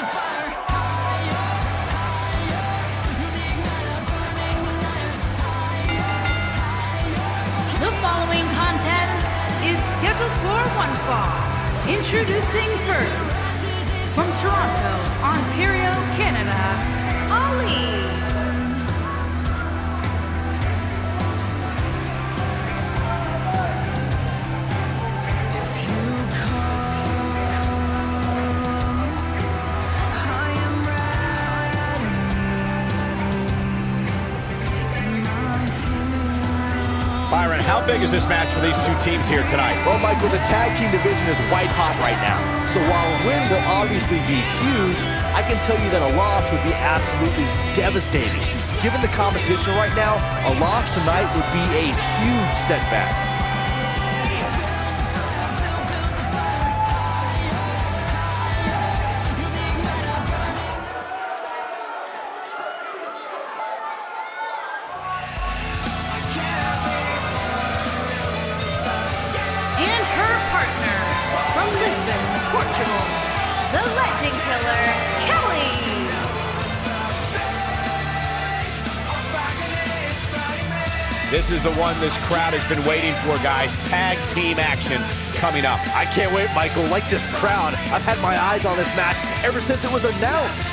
The following contest is scheduled for one fall. Introducing first, from Toronto, Ontario, Canada, Allie. Byron, how big is this match for these two teams here tonight? Well, Michael, the tag team division is white hot right now. So while a win will obviously be huge, I can tell you that a loss would be absolutely devastating. Given the competition right now, a loss tonight would be a huge setback. Portugal, the legend killer, Kelly. This is the one this crowd has been waiting for, guys. Tag team action coming up. I can't wait, Michael. Like this crowd, I've had my eyes on this match ever since it was announced.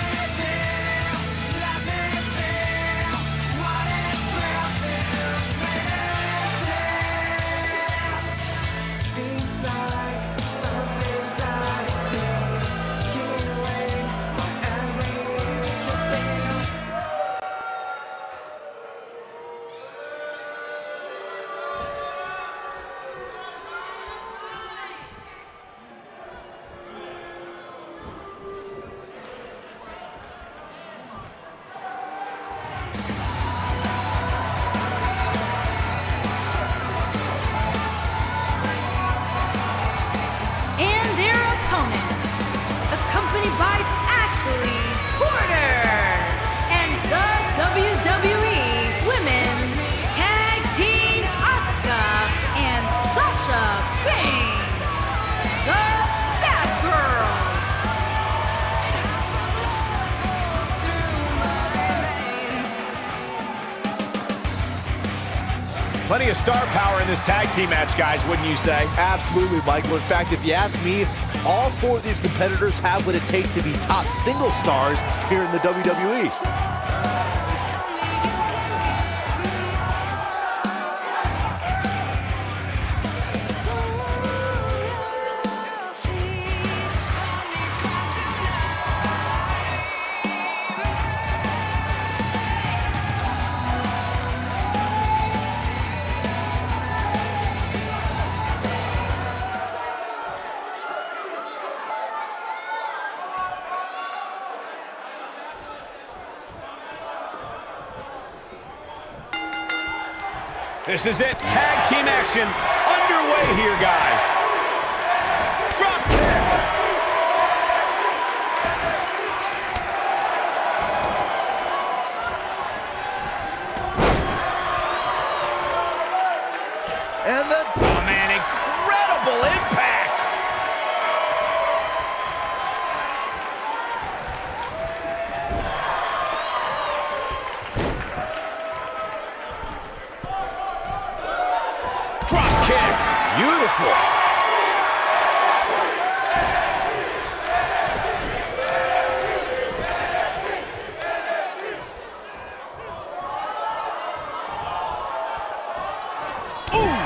By Ashley Porter and the WWE Women's Tag Team Asuka and Sasha Banks, the Bad Girls. Plenty of star power in this tag team match, guys, wouldn't you say? Absolutely, Michael. In fact, if you ask me, all four of these competitors have what it takes to be top single stars here in the WWE. This is it. Tag team action underway here, guys. Drop kick. And then, oh man, incredible impact. Drop kick. Beautiful. Ooh.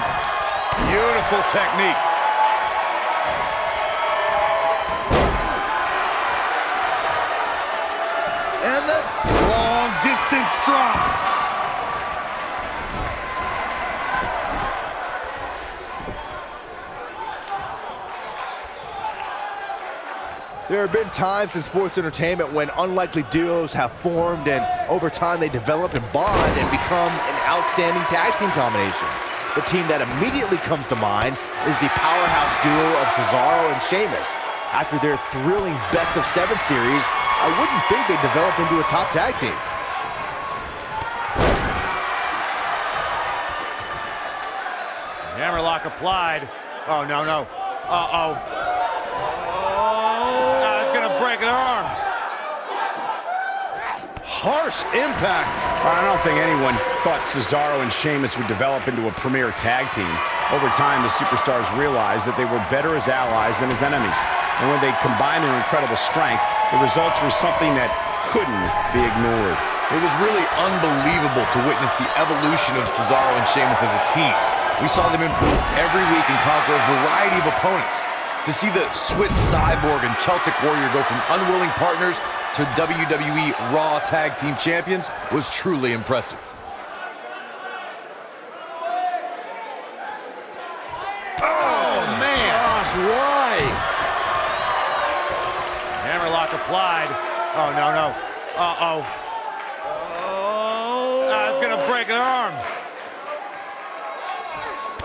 Beautiful technique. and the long distance drop. There have been times in sports entertainment when unlikely duos have formed, and over time they develop and bond and become an outstanding tag team combination. The team that immediately comes to mind is the powerhouse duo of Cesaro and Sheamus. After their thrilling best-of-7 series, I wouldn't think they'd develop into a top tag team. Hammerlock applied. Oh, no. Uh-oh. Break an arm. Harsh impact. I don't think anyone thought Cesaro and Sheamus would develop into a premier tag team. Over time, the superstars realized that they were better as allies than as enemies. And when they combined their incredible strength, the results were something that couldn't be ignored. It was really unbelievable to witness the evolution of Cesaro and Sheamus as a team. We saw them improve every week and conquer a variety of opponents. To see the Swiss Cyborg and Celtic Warrior go from unwilling partners to WWE Raw Tag Team Champions was truly impressive. Oh, man. Gosh, why? Hammerlock applied. Oh, no. Uh-oh. It's going to break her arm.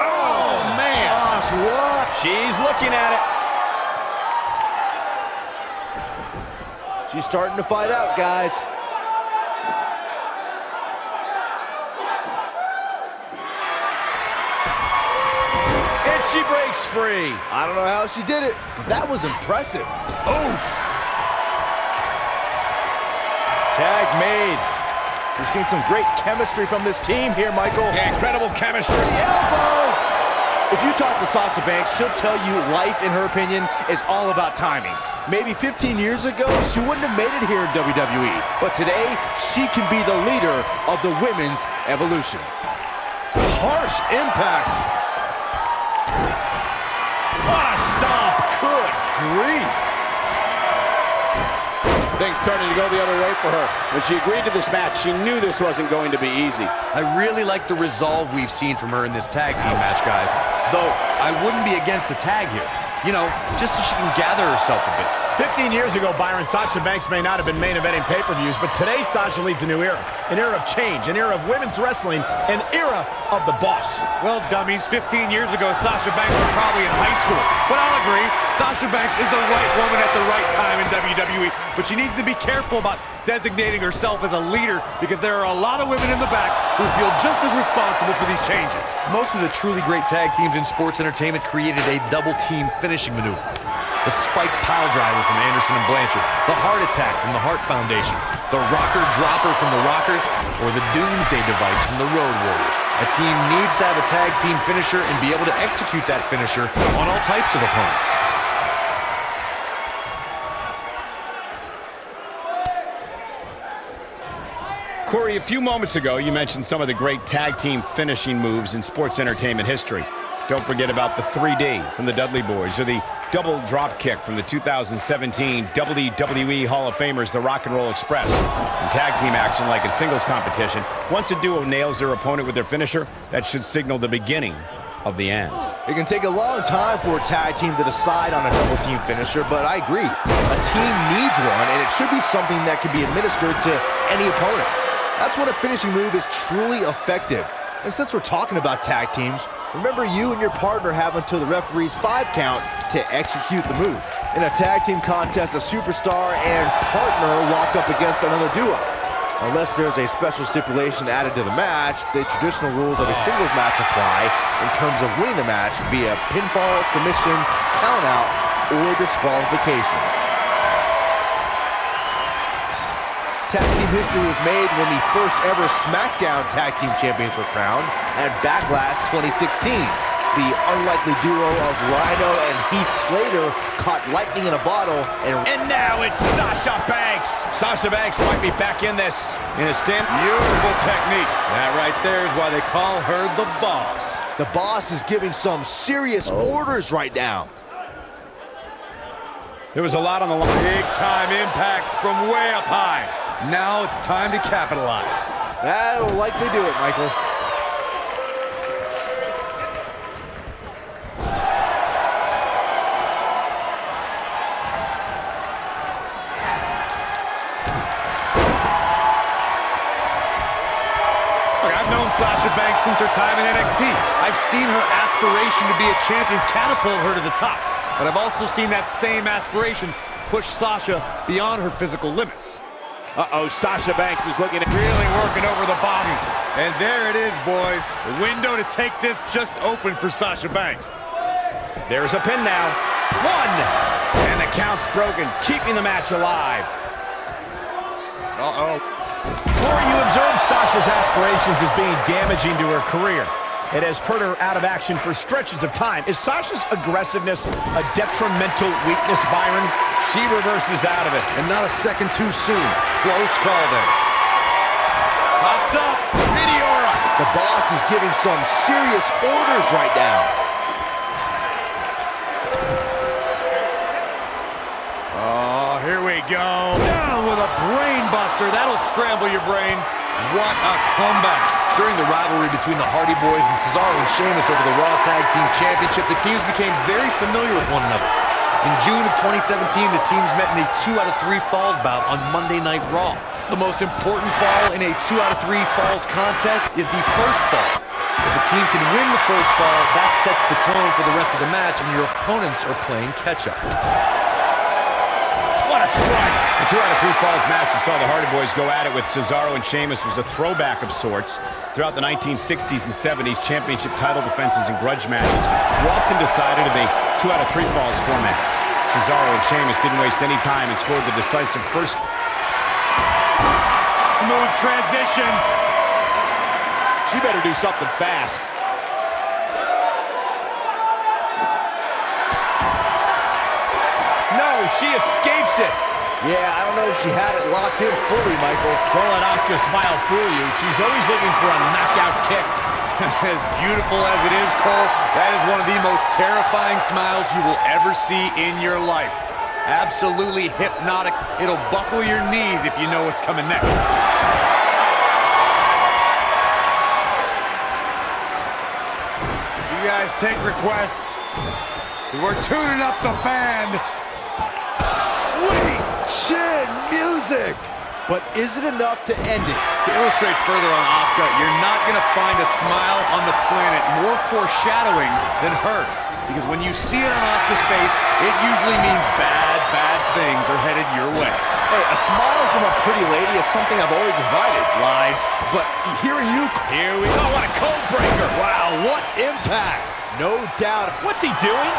Oh, man. Gosh, what? She's looking at it. She's starting to fight out, guys. And she breaks free. I don't know how she did it, but that was impressive. Oof. Tag made. We've seen some great chemistry from this team here, Michael. Yeah, incredible chemistry. The elbow. If you talk to Sasha Banks, she'll tell you life, in her opinion, is all about timing. Maybe 15 years ago, she wouldn't have made it here in WWE. But today, she can be the leader of the women's evolution. Harsh impact. What a stomp. Good grief. Things starting to go the other way for her. When she agreed to this match, she knew this wasn't going to be easy. I really like the resolve we've seen from her in this tag team match, guys. Though, I wouldn't be against the tag here. You know, just so she can gather herself a bit. 15 years ago, Byron, Sasha Banks may not have been main eventing pay-per-views, but today Sasha leads a new era. An era of change, an era of women's wrestling, an era of the boss. Well, dummies, 15 years ago, Sasha Banks was probably in high school. But I'll agree, Sasha Banks is the right woman at the right time in WWE. But she needs to be careful about designating herself as a leader, because there are a lot of women in the back who feel just as responsible for these changes. Most of the truly great tag teams in sports entertainment created a double-team finishing maneuver. The spike pile driver from Anderson and Blanchard, the heart attack from the Hart Foundation, the rocker dropper from the Rockers, or the Doomsday device from the Road Warriors. A team needs to have a tag team finisher and be able to execute that finisher on all types of opponents. Corey, a few moments ago, you mentioned some of the great tag team finishing moves in sports entertainment history. Don't forget about the 3D from the Dudley Boys, or the double drop kick from the 2017 WWE Hall of Famers, the Rock and Roll Express. In tag team action, like in singles competition, once a duo nails their opponent with their finisher, that should signal the beginning of the end. It can take a long time for a tag team to decide on a double team finisher, but I agree. A team needs one, and it should be something that can be administered to any opponent. That's when a finishing move is truly effective. And since we're talking about tag teams, remember you and your partner have until the referee's 5 count to execute the move. In a tag team contest, a superstar and partner lock up against another duo. Unless there's a special stipulation added to the match, the traditional rules of a singles match apply in terms of winning the match via pinfall, submission, countout, or disqualification. Tag team history was made when the first ever SmackDown Tag Team Champions were crowned at Backlash 2016. The unlikely duo of Rhino and Heath Slater caught lightning in a bottle And now it's Sasha Banks. Sasha Banks might be back in this in a stint. Beautiful technique. That right there is why they call her the boss. The boss is giving some serious orders right now. There was a lot on the line. Big time impact from way up high. Now it's time to capitalize. That'll likely do it, Michael. Look, I've known Sasha Banks since her time in NXT. I've seen her aspiration to be a champion catapult her to the top. But I've also seen that same aspiration push Sasha beyond her physical limits. Uh-oh, Sasha Banks is looking at... Really working over the body. And there it is, boys. The window to take this just opened for Sasha Banks. There's a pin now. 1! And the count's broken, keeping the match alive. Uh-oh. Corey, you observed Sasha's aspirations as being damaging to her career. It has put her out of action for stretches of time. Is Sasha's aggressiveness a detrimental weakness, Byron? She reverses out of it. And not a second too soon. Close call there. Popped up. Meteora. The boss is giving some serious orders right now. Oh, here we go. Down with a brain buster. That'll scramble your brain. What a comeback. During the rivalry between the Hardy Boys and Cesaro and Sheamus over the Raw Tag Team Championship, the teams became very familiar with one another. In June of 2017, the teams met in a 2 out of 3 falls bout on Monday Night Raw. The most important fall in a 2 out of 3 falls contest is the first fall. If a team can win the first fall, that sets the tone for the rest of the match, and your opponents are playing catch-up. What a strike! The 2 out of 3 falls match that saw the Hardy Boys go at it with Cesaro and Sheamus was a throwback of sorts. Throughout the 1960s and 70s, championship title defenses and grudge matches were often decided in a 2 out of 3 falls format. Cesaro and Sheamus didn't waste any time and scored the decisive first. Smooth transition. She better do something fast. No, she escapes it. Yeah, I don't know if she had it locked in fully, Michael. Don't let Asuka smile fool you. She's always looking for a knockout kick. As beautiful as it is, Cole, that is one of the most terrifying smiles you will ever see in your life. Absolutely hypnotic. It'll buckle your knees if you know what's coming next. You guys take requests. We're tuning up the band. Sweet chin music! But is it enough to end it? To illustrate further on Asuka, you're not going to find a smile on the planet more foreshadowing than hurt. Because when you see it on Asuka's face, it usually means bad, bad things are headed your way. Hey, a smile from a pretty lady is something I've always invited. Lies. But hearing you... Here we go. What a code breaker. Wow, what impact! No doubt. What's he doing?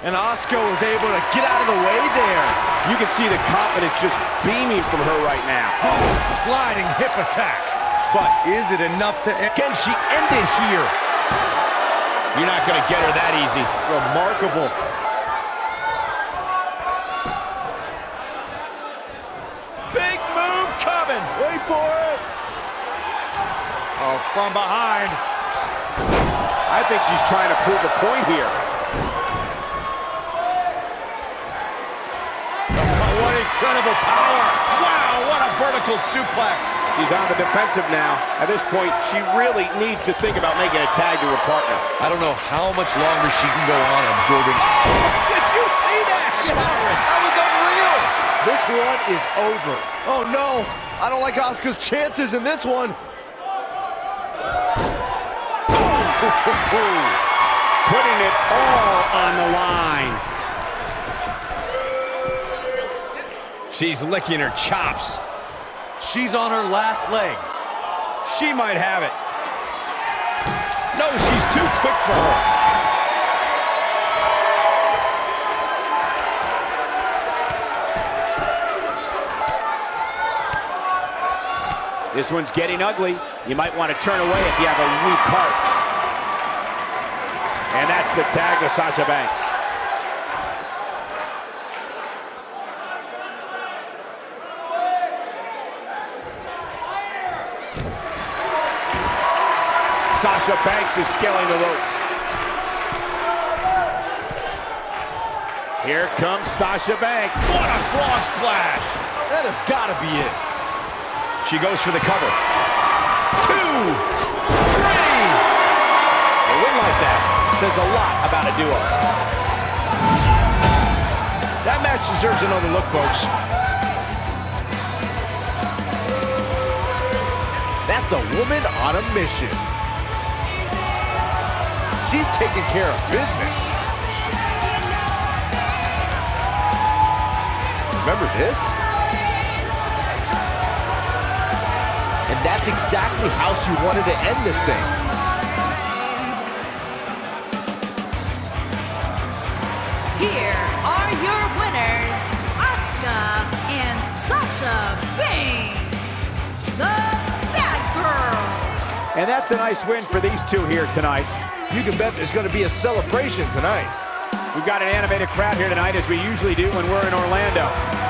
And Asuka was able to get out of the way there. You can see the confidence just beaming from her right now. Sliding hip attack. But is it enough to end? Can she end it here? You're not going to get her that easy. Remarkable. Big move coming. Wait for it. Oh, from behind. I think she's trying to prove a point here. What incredible power. Wow, what a vertical suplex. She's on the defensive now. At this point, she really needs to think about making a tag to her partner. I don't know how much longer she can go on absorbing. Did you see that? That was unreal. This one is over. Oh, no. I don't like Asuka's chances in this one. Putting it all on the line. She's licking her chops. She's on her last legs. She might have it. No, she's too quick for her. This one's getting ugly. You might want to turn away if you have a weak heart. And that's the tag to Sasha Banks. Sasha Banks is scaling the ropes. Here comes Sasha Banks. What a frog splash! That has got to be it. She goes for the cover. 2, 3! A win like that says a lot about a duo. That match deserves another look, folks. That's a woman on a mission. She's taking care of business. Remember this? And that's exactly how she wanted to end this thing. And that's a nice win for these two here tonight. You can bet there's going to be a celebration tonight. We've got an animated crowd here tonight, as we usually do when we're in Orlando.